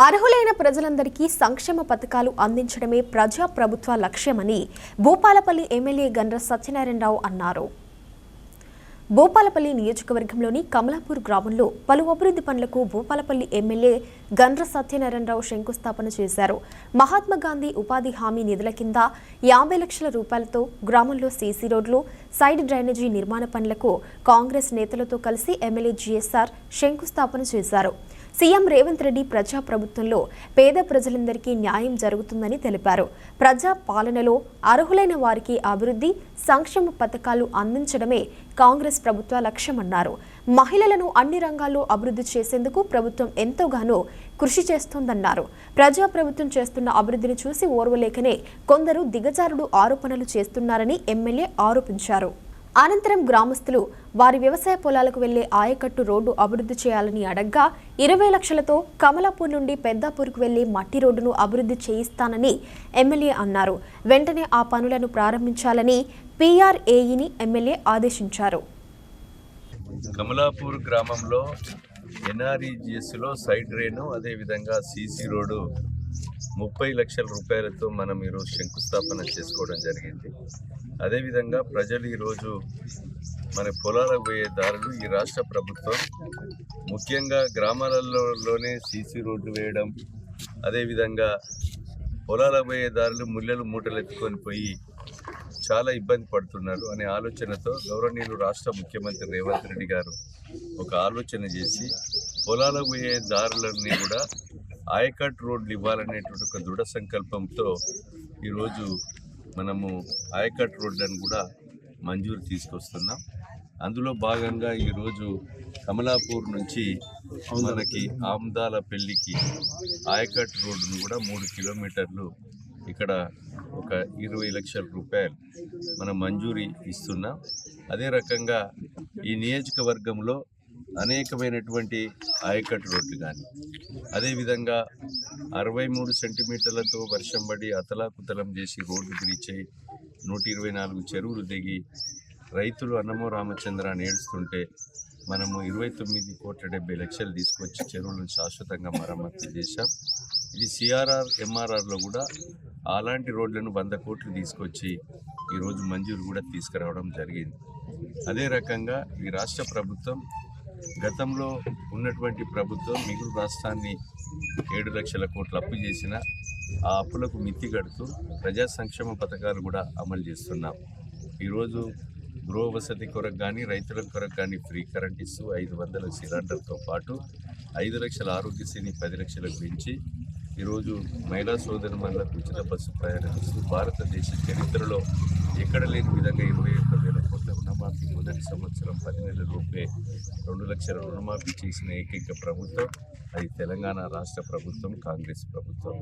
అర్హులైన ప్రజలందరికీ సంక్షేమ పథకాలు అందించడమే ప్రజా ప్రభుత్వ లక్ష్యమని భూపాలపల్లి ఎమ్మెల్యే గండ్ర సత్యనారాయణరావు అన్నారు. భూపాలపల్లి నియోజకవర్గంలోని కమలాపూర్ గ్రామంలో పలు అభివృద్ధి పనులకు భూపాలపల్లి ఎమ్మెల్యే గండ్ర సత్యనారాయణరావు శంకుస్థాపన చేశారు. మహాత్మా గాంధీ ఉపాధి హామీ నిధుల కింద 50 లక్షల రూపాయలతో గ్రామంలో సీసీ రోడ్లు, సైడ్ డ్రైనేజీ నిర్మాణ పనులకు కాంగ్రెస్ నేతలతో కలిసి ఎమ్మెల్యే జీఎస్ఆర్ శంకుస్థాపన చేశారు. సీఎం రేవంత్ రెడ్డి ప్రజా ప్రభుత్వంలో పేద ప్రజలందరికీ న్యాయం జరుగుతుందని తెలిపారు. ప్రజా పాలనలో అర్హులైన వారికి అభివృద్ధి, సంక్షేమ పథకాలు అందించడమే కాంగ్రెస్ ప్రభుత్వ లక్ష్యమన్నారు. మహిళలను అన్ని రంగాల్లో అభివృద్ధి చేసేందుకు ప్రభుత్వం ఎంతోగానో కృషి చేస్తోందన్నారు. ప్రజా ప్రభుత్వం చేస్తున్న అభివృద్ధిని చూసి ఓర్వలేకనే కొందరు దిగజారుడు ఆరోపణలు చేస్తున్నారని ఎమ్మెల్యే ఆరోపించారు. అనంతరం గ్రామస్తులు వారి వ్యవసాయ పొలాలకు వెళ్లే ఆయకట్టు రోడ్డు అభివృద్ధి చేయాలని అడగ్గా 20 లక్షలతో కమలాపూర్ నుండి పెద్దాపూర్కు వెళ్లే మట్టి రోడ్డును అభివృద్ధి చేయిస్తానని ఎమ్మెల్యే అన్నారు. వెంటనే ఆ పనులను ప్రారంభించాలని పీఆర్ఏఈని ఎమ్మెల్యే ఆదేశించారు. కమలాపూర్ గ్రామంలో ఎన్ఆర్ఈజిఎస్లో సైడ్ డ్రైను, అదేవిధంగా సీసీ రోడ్డు 30 లక్షల రూపాయలతో మనం ఈరోజు శంకుస్థాపన చేసుకోవడం జరిగింది. అదేవిధంగా ప్రజలు ఈరోజు మన పొలాలకు పోయే దారులు ఈ రాష్ట్ర ప్రభుత్వం ముఖ్యంగా గ్రామాలలోనే సీసీ రోడ్లు వేయడం, అదేవిధంగా పొలాలకు పోయే దారులు ముళ్ళలు మూటలు ఎత్తుకొని పోయి చాలా ఇబ్బంది పడుతున్నారు అనే ఆలోచనతో గౌరవనీయులు రాష్ట్ర ముఖ్యమంత్రి రేవంత్ రెడ్డి గారు ఒక ఆలోచన చేసి పొలాలకు పోయే దారులన్నీ కూడా ఆయకట్ రోడ్లు ఇవ్వాలనేటువంటి ఒక దృఢ సంకల్పంతో ఈరోజు మనము ఆయకట్ రోడ్లను కూడా మంజూరు తీసుకొస్తున్నాం. అందులో భాగంగా ఈరోజు కమలాపూర్ నుంచి మనకి ఆమ్దాల పెళ్లికి ఆయకట్ రోడ్డును కూడా 3 కిలోమీటర్లు ఇక్కడ ఒక 20 లక్షల రూపాయలు మనం మంజూరీ ఇస్తున్నాం. అదే రకంగా ఈ నియోజకవర్గంలో అనేకమైనటువంటి ఆయకట్టు రోడ్లు కానీ, అదేవిధంగా 63 సెంటీమీటర్లతో వర్షం పడి అతలాకుతలం చేసి రోడ్డు తిరిచే 124 చెరువులు దిగి రైతులు అన్నమో రామచంద్ర అని ఏడుస్తుంటే మనము 29,70,00,000 తీసుకొచ్చి చెరువులను శాశ్వతంగా మరమ్మతు చేశాం. ఇది సిఆర్ఆర్ ఎంఆర్ఆర్లో కూడా అలాంటి రోడ్లను 100 కోట్లు తీసుకొచ్చి ఈరోజు మంజూరు కూడా తీసుకురావడం జరిగింది. అదే రకంగా ఈ రాష్ట్ర ప్రభుత్వం గతంలో ఉన్నటువంటి ప్రభుత్వం మిగులు రాష్ట్రాన్ని 7 లక్షల కోట్లు అప్పు చేసిన ఆ అప్పులకు మిత్తి కడుతూ ప్రజా సంక్షేమ పథకాలు కూడా అమలు చేస్తున్నాం. ఈరోజు గృహ వసతి కొరకు కానీ, రైతుల కొరకు కానీ ఫ్రీ కరెంట్ ఇస్తూ 500 సిలిండర్తో పాటు 5 లక్షల ఆరోగ్యశ్రీని 10 లక్షలకు పెంచి ఈరోజు మహిళా సోదరుమణులకు ఉచిత బస్సు ప్రయాణిస్తూ భారతదేశ చరిత్రలో ఎక్కడ లేని విధంగా 21,000 కోట్ల రుణమాఫీ మొదటి సంవత్సరం 10 నెలల లోపే 2 లక్షల రుణమాఫీ చేసిన ఏకైక ప్రభుత్వం అది తెలంగాణ రాష్ట్ర ప్రభుత్వం, కాంగ్రెస్ ప్రభుత్వం.